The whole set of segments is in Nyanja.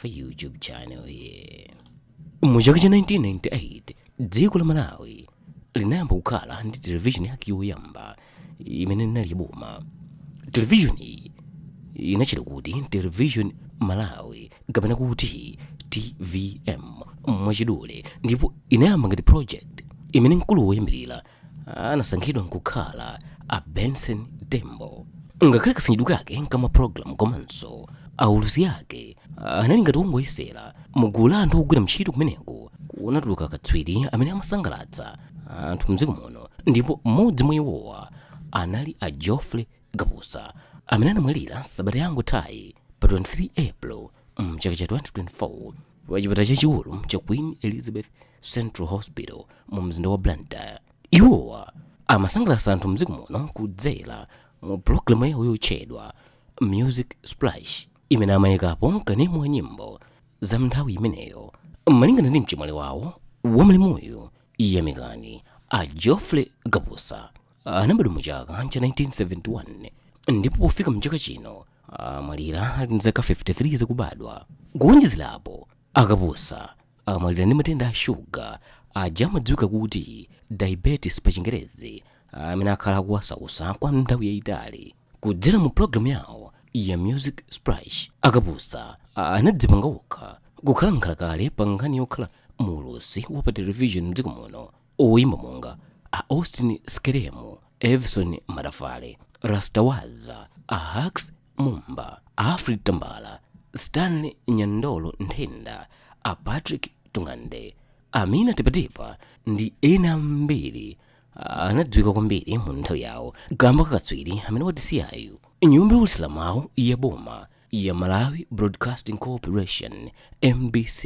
pa YouTube channel here. Muchaka cha 1998 dziko la Malawi linayamba kukhala ndi television yake yoyamba imene inali yaboma. Television iyi inachita kuti Television Malawi kapena kuti TVM mwachidule, ndipo inayamba ngati project imene mkulu woyambirira anasankhidwa nkukhala a Benson Tembo. Ngakhale kasankhidwe kake kama program komanso aulusi yake anali ngati wongoyesera mugulu la anthu ogwira ntchito kumeneko kunatuluka katswiri amene amasangalatsa anthu mdziko muno, ndipo mmodzi mwa iwowa anali a Geoffrey Gabusa amene anamwalira sabata yangothayi pa 23 April mchaka cha 2024 pa chipatala chachikulu cha Queen Elizabeth Central Hospital mu mzinda wa Blantyre. Iwowa amasangalatsa anthu mdziko muno kudzera mu programu yawo yotchedwa Music Splash imene amayikapo kanemu wa nyimbo za nthawi imeneyo. Malingana ndi mchimwali wawo wamalimuyo yamikani a Geoffrey Gabusa anabadwa mu chaka cha 1971 ndipo pofika mchaka chino amwalira ali ndi zaka 53 zakubadwa. Kuwonjezerapo Gabusa amwalira ndi matenda a shuga aja amadziwika kuti diabetes pa Chingerezi, amene akhala akuwasausa kwa nthawi yayitali. Kudzera mu programu yawo ya Music Splash, Gabusa anadzipanga okha kukhala nkhalakale pa nkhani yokhala muulusi wa pa television mdziko muno oyimba monga a Austin Skelemu, Everson Madafale, Rastawaza, a Hax Mumba, a Alfred Tambala, Stanley Nyandolo Nthenda, a Patrick Tungande, Amina Tipatipa ndi ena ambiri anadziwika kwambiri mu nthawi yawo kamba katswiri amene watisiyayo. Nyumba yaulisilamu awo ya boma ya Malawi Broadcasting Corporation MBC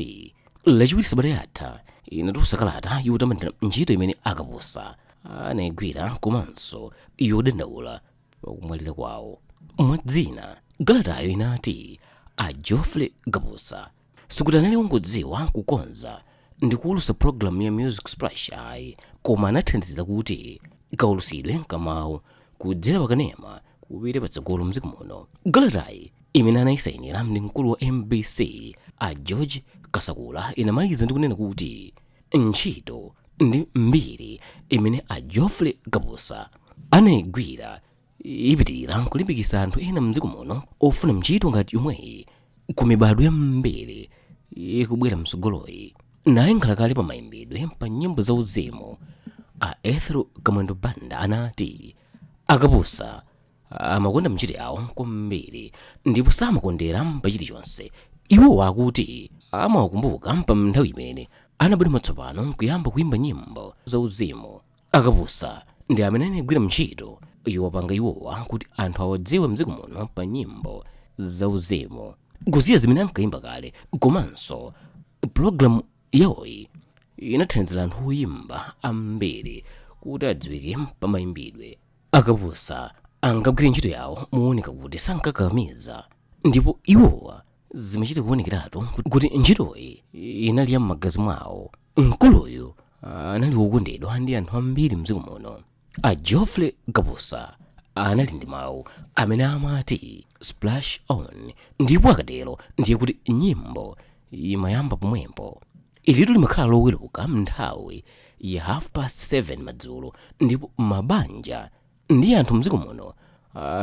lachiwiri sabata yatha inatulutsa kalata yotamandira ntchito imene Gabusa anayigwira komanso yodandaula pakumwalira kwawo. Mwadzina kalatayo inati a Geoffrey Gabusa sikuti anali wongodziwa kukonza ndi kuulusa programu ya Music Splash ayi, koma anathandizira kuti kaulusidwe kamawu kudzera pakanema kupita patsogolo mdziko muno. Kalatayi imene anayisayinira ndi mkulu wa MBC a George Kasakula inamaliza ndi kunena kuti ntchito ndi mbiri imene a Geoffrey Gabusa anayigwira ipitirira kulimbikitsa anthu ena mdziko muno ofuna ntchito ngati yomweyi ku mibadwo ya mbiri ikubwera msogoloyi. Naye nkhalakale pa mayimbidwe pa nyimbo za uzimu a Ethel Kamwendo Banda anati Gabusa amakonda ntchito yawo kwambiri ndipo samakondera pa chilichonse. Iwo akuti amawakumbuka pa nthawi imene anabwera matsopano kuyamba kuyimba nyimbo za uzimu. Gabusa ndi amene anagwira ntchito yopanga iwowa kuti anthu awadziwe mdziko muno pa nyimbo za uzimu kusiya zimene ankayimba kale, komanso programu yawoyi inathandizira anthu oyimba ambiri kuti adziwike pa mayimbidwe. Gabusa ankagwira ntchito yawo muoneka kuti sankakamiza, ndipo iwowa zimachita kuonekeratu kuti ntchitoyi inali ya m'magazi mwawo. Mkuluyu anali wokondedwa ndi anthu ambiri mdziko muno. A Geoffrey Gabusa anali ndi mawu amene amati splash on, ndipo akatero ndiye kuti nyimbo imayamba pomwepo. Ilitu limakhala loweruka mnthawi ya 7:30 madzulo, ndipo mabanja ndi anthu mdziko muno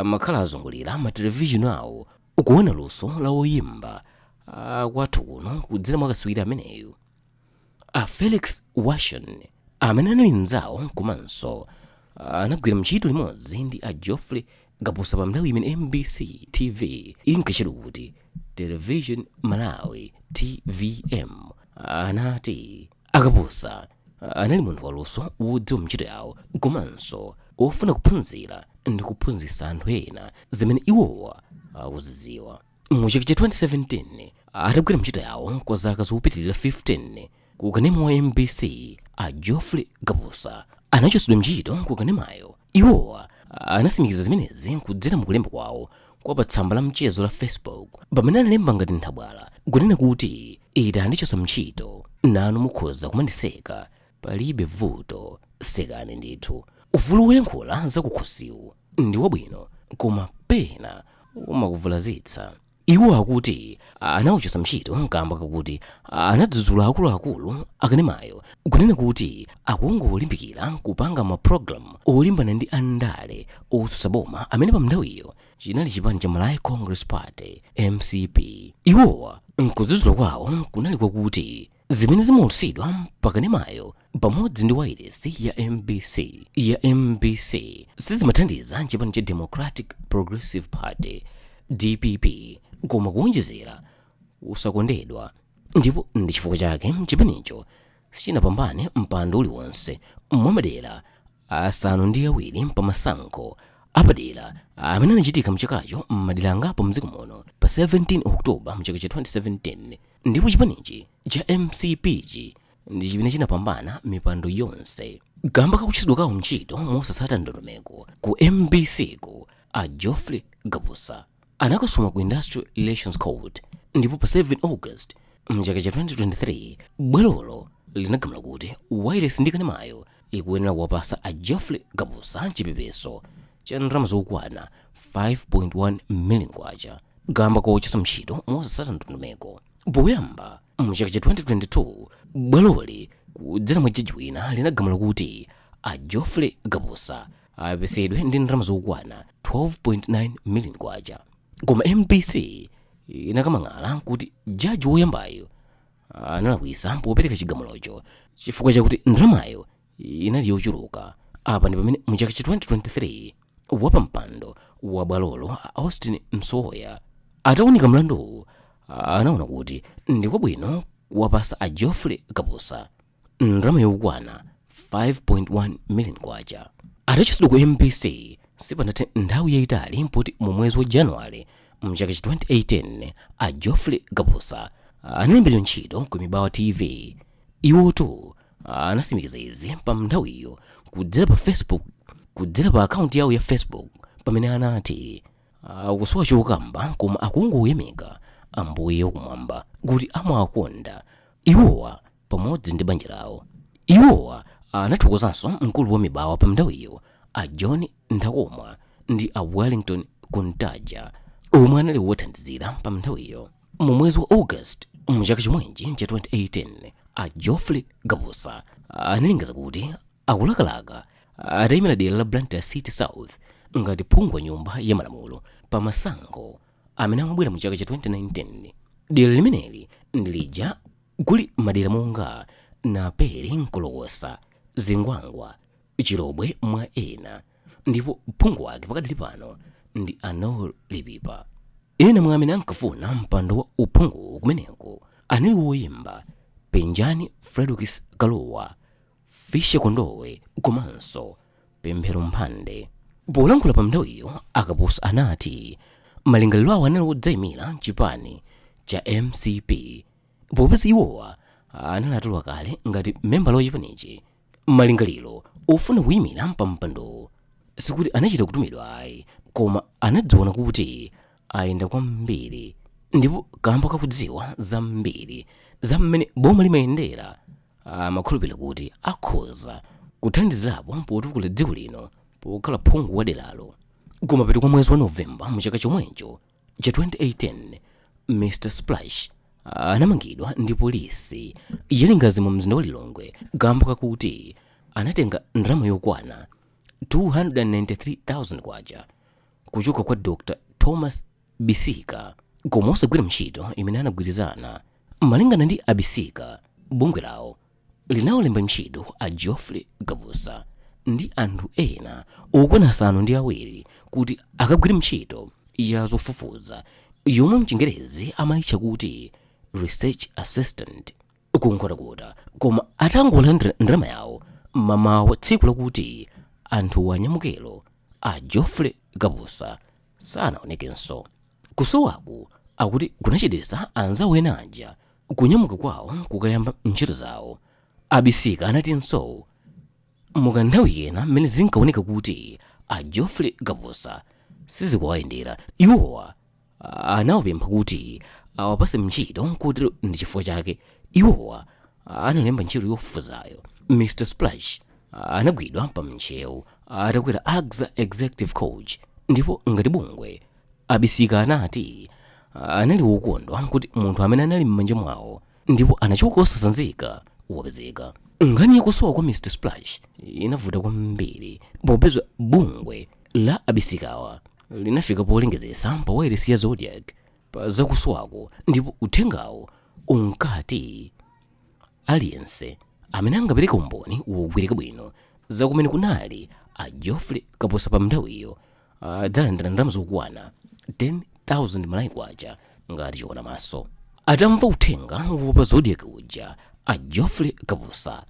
makhala azungulira matelevision awo ukuona luso la oyimba kwathu kuno kudzera mwa katswiri ameneyu. A Felix Washon amene anali mnzawo komanso anagwira ntchito limodzi ndi a Geoffrey Gabusa pa nthawi imene MBC TV inkachedwa kuti Television Malawi TVM, anati Gabusa anali munthu waluso wodziwa ntchito yawo komanso ofuna kuphunzira ndi kuphunzitsa anthu ena zimene iwowa akuzidziwa. Mu chaka cha 2017 atagwira ntchito yawo kwa zaka zopitirira 15 ku kanema wa MBC, a Geoffrey Gabusa anachotsedwa ntchito ku kanemayo. Iwowa anasimikiza zimenezi kudzera mukulemba kwawo kwa pa tsamba la mchezo la Facebook pamene analemba ngati nthabwala kunena kuti ita andichotsa ntchito nanu mukhoza kumandiseka, palibe vuto, sekani ndithu. Ufulu woyankhula za kukhosiwu ndi wabwino, koma pena umakuvulazitsa. Iwo akuti anawuchosa ntchito nkamba kakuti anadzudzula akuluakulu akanemayo kunena kuti akungolimbikira kupanga mapulogalamu olimbana ndi andale otsutsa boma amene pa nthawiyo chinali chipani cha Malawi Congress Party MCP. Iwowa nkudzudzula kwawo kunali kwakuti zimene zimaulutsidwa pakanemayo pamodzi ndi wailesi ya MBC sizimathandiza chipani cha Democratic Progressive Party DPP koma kuonjezera usakondedwa, ndipo ndi chifukwa chake chipanicho sichinapambane mpando uliwonse mwa madera asanu ndi awiri pa masankho apadera amene anachitika mchakacho m'madera angapo mdziko muno pa 17 Oktoba mchaka cha 2017, ndipo chipanichi cha MCP ndi chimene chinapambana mipando yonse. Kamba kakuchitidwa kawo ntchito mosatsata ndondomeko ku MBC a Geoffrey Gabusa anakasoma ku Industrial Relations Code, ndipo pa 7 August mchaka cha 2023 bwalolo linagamula kuti wailesi ndi kanemayo ikuyenera kuwapasa a Geoffrey Gabusa chipepeso cha ndalama zokwana 5.1 million kwacha kamba kochotsa ntchito mosatsata ndondomeko. Poyamba mchaka cha 2022 bwaloli kudzera mwa jaji wina linagamula kuti a Geoffrey Gabusa apesedwe ndi ndalama zokwana 12.9 million kwacha, koma MBC inakamang'ala kuti jaji woyambayo analakwitsa popereka chigamulocho chifukwa chakuti ndalamayo inali yochuluka. Apa ndi pamene mchaka cha 2023 wapampando wa bwalolo Austin Msoya atawunika mlandu anaona kuti ndi kwabwino kuwapasa a Geoffrey Gabusa ndalama yokwana 5.1 million kwacha. Atachitidwa ku MBC sipanathe nthawi yayitali mpoti mu mwezi wa Januwale mchaka cha 2018 a Geoffrey Gabusa analembedwa ntchito ku Mibawa TV. Iwotu anasimikiza izi pa nthawiyo kudzera pa Facebook, kudzera pa akaunti yawo ya Facebook pamene anati akusowa chokamba koma akungoyamika Ambuye wakumwamba kuti amawakonda iwowa pamodzi ndi banja lawo. Iwowa anathokozanso mkulu wa Mibawa pa nthawiyo a John Ntakomwa ndi a Wellington Kuntaja omwe anali wothandizira pa nthawiyo. Mu mwezi wa August mchaka chomwechi cha 2018 a Geoffrey Gabusa analengeza kuti akulakalaka atayimira dera la Blantyre City South ngati phungu wa nyumba ya malamulo pa masankho amene amabwera mu chaka cha 2019. Dera limeneli ndilija kuli madera monga Napere, Nkolokosa, Zingwangwa, Chirobwe mwa ena, ndipo phungu wake pakadali pano ndi Anol Lipipa. Ena mwa amene ankafuna mpando wa uphungu kumeneko anali woyimba Penjani Fredukis Kalowa, Fishe Kondowe komanso Pemphero Mphande. Polankhula pa nthawiyo akapusa anati malingaliro awo anali odzayimira chipani cha MCP popeza iwowa analatulwa kale ngati membala wa chipanichi. Malingaliro ofuna kuyimira pa mpando sikuti anachita kutumidwa ayi, koma anadziona kuti ayenda kwambiri ndipo kamba kakudziwa zambiri za mmene boma limayendera amakhulupirira kuti akhoza kuthandizirapo potukula dziko lino pokhala phungu wa deralo. Koma petu kwa mwezi wa Novemba mchaka chomwecho cha 2018 Mr Splash anamangidwa ndi polisi yalingazi mu mzinda wa Lilongwe kamba kakuti anatenga ndalama yokwana 293,000 kwacha kuchoka kwa Dr Thomas Bisika koma osagwira ntchito imene anagwirizana. Malingana ndi Abisika, bungwe lawo linawalemba ntchito a Geoffrey Gabusa ndi anthu ena okwana asanu ndi awiri kuti akagwire ntchito ya zofufuza yomwe mchingerezi amayitcha kuti research assistant kunkhota, koma atangolandira ndalama yawo mamawa tsiku lakuti anthu wanyamukelo a Geoffrey Gabusa sanaonekenso. Kusowaku akuti kunachedwetsa anzawo ena aja kunyamuka kwawo kukayamba ntchito zawo. Abisika anatinso mukanthawi kena mmene zinkaoneka kuti a Geoffrey Gabusa sizikuwayendera, iwowa anawapempha kuti awapase ntchito kotero ndi chifukwa chake iwowa analemba ntchito yofufuzayo. Mr Splash anagwidwa pa mchewu atakwera AXA executive coach, ndipo ngati bungwe Abisika anati anali wokondwa kuti munthu amene anali m'manja mwawo ndipo anachoka osasanzika wapezeka. Nkhani yakusowa kwa Mr Splash inavuta kwambiri popeza bungwe la abisikawa linafika polengezesa pa wailesi ya Zodiac pa zakusowako, ndipo uthengawo unkati aliyense amene angapereka umboni wogwirika bwino zakumene kunali a Geoffrey Kaposa pa nthawiyo adzalandira ndalama zokwana 10,000 malaikwacha ngati choona maso. Atamva uthenga pa Zodiac uja, a Geoffrey Kaposa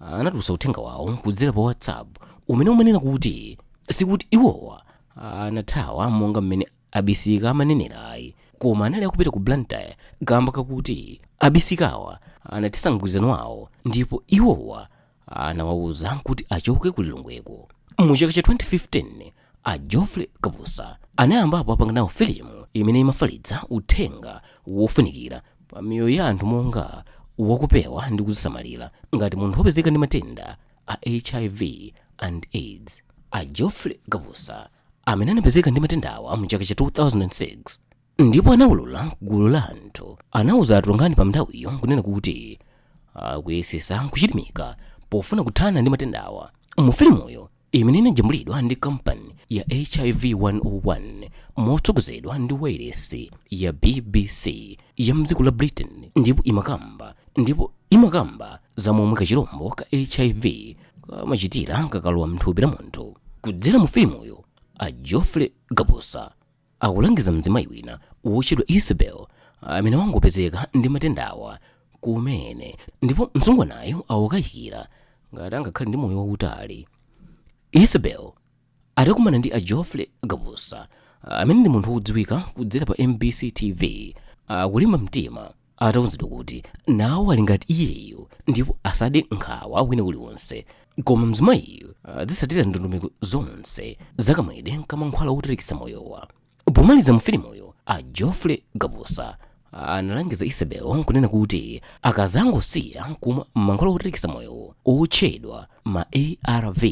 anatulutsa uthenga wawo kudzera pa WhatsApp umene umanena kuti sikuti iwowa anathawa monga mmene abisika amanenerayi, koma anali akupita ku Blantyre kamba kakuti abisikawa anathetsa mgwirizano wawo ndipo iwowa anawawuza kuti achoke ku Lilongweko. Mu chaka cha 2015 a Geoffrey Kaposa anayambapo apanga nawo filimu imene imafalitsa uthenga wofunikira pa miyoyo ya anthu monga wakupewa ndi kuzisamalira ngati munthu wopezeka ndi matenda a HIV and AIDS. A Geoffrey Kaposa amene anapezeka ndi matendawa mu chaka cha 2006 ndipo anawulula gulu la anthu anawuza atongani pa nthawiyo kunena kuti akuyesesa kuchilimika pofuna kuthana ndi matendawa. Mu filimuyo imene inajambulidwa ndi kampani ya HIV 101 motsogozedwa ndi wailesi ya BBC ya mdziko la Britain, ndipo imakamba za momwe kachirombo ka HIV kamachitira kakalowa mthupi la munthu. Kudzera mu filimuyo a Geoffrey Kaposa akulangiza mzimayi wina wotchedwa Isabel amene wangopezeka ndi matendawa kumene, ndipo msungwanayo awukayikira ngati angakhale ndi moyo wautali. Isabel atakumana ndi a Geoffrey Kaposa amene ndi munthu wodziwika kudzera pa MBC TV akulimba mtima atawuzidwa kuti nawo ali ngati iyeyo ndipo asade nkhawa wina uliwonse, koma mzimayiyo azisatira ndondomeko zonse zakamwede kamankhwala wotalikitsa moyowa. Pomaliza mu filimuyo a Geoffrey Kaposa analangiza Isabel kunena kuti akazangosiya kumwa mankhwala wotalikitsa moyo otchedwa ma ARV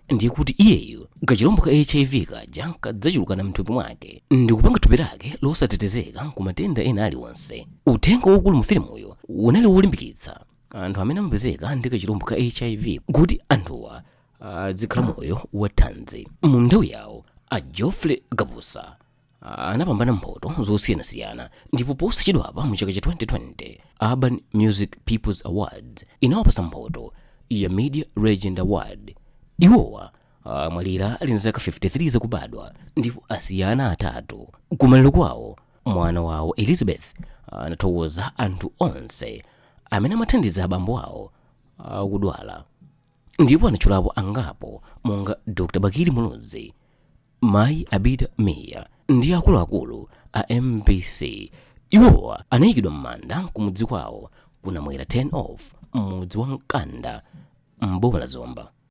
ndiye kuti iyeyo kachirombo ka HIV kaja kadzachulukana mthupi mwake ndi kupanga thupi lake losatetezeka ku matenda ena aliwonse. Uthenga waukulu mu filimuyo unali wolimbikitsa anthu amene amapezeka ndi kachirombo ka HIV kuti anthuwa azikhala moyo wathanzi. Mu nthawi yawo a Geoffrey Kaposa anapambana mphoto zosiyanasiyana, ndipo posachedwapa mu chaka cha 2020 Urban Music People's Awards inawapasa mphoto ya Media Legend Award. Iwowa mwalira ali ndi zaka 53 zakubadwa ndipo asiyana atatu. Kumaliro kwawo mwana wawo Elizabeth anathokoza anthu onse amene amathandiza abambo awo akudwala, ndipo anatchulapo angapo monga Dr. Bakili Mulunzi, Mayi Abida Meya ndi akuluakulu a MBC. Iwowa anayikidwa m'manda kumudzi kwawo kunamwera 10 off mudzi wa Mkanda m'boma la Zomba.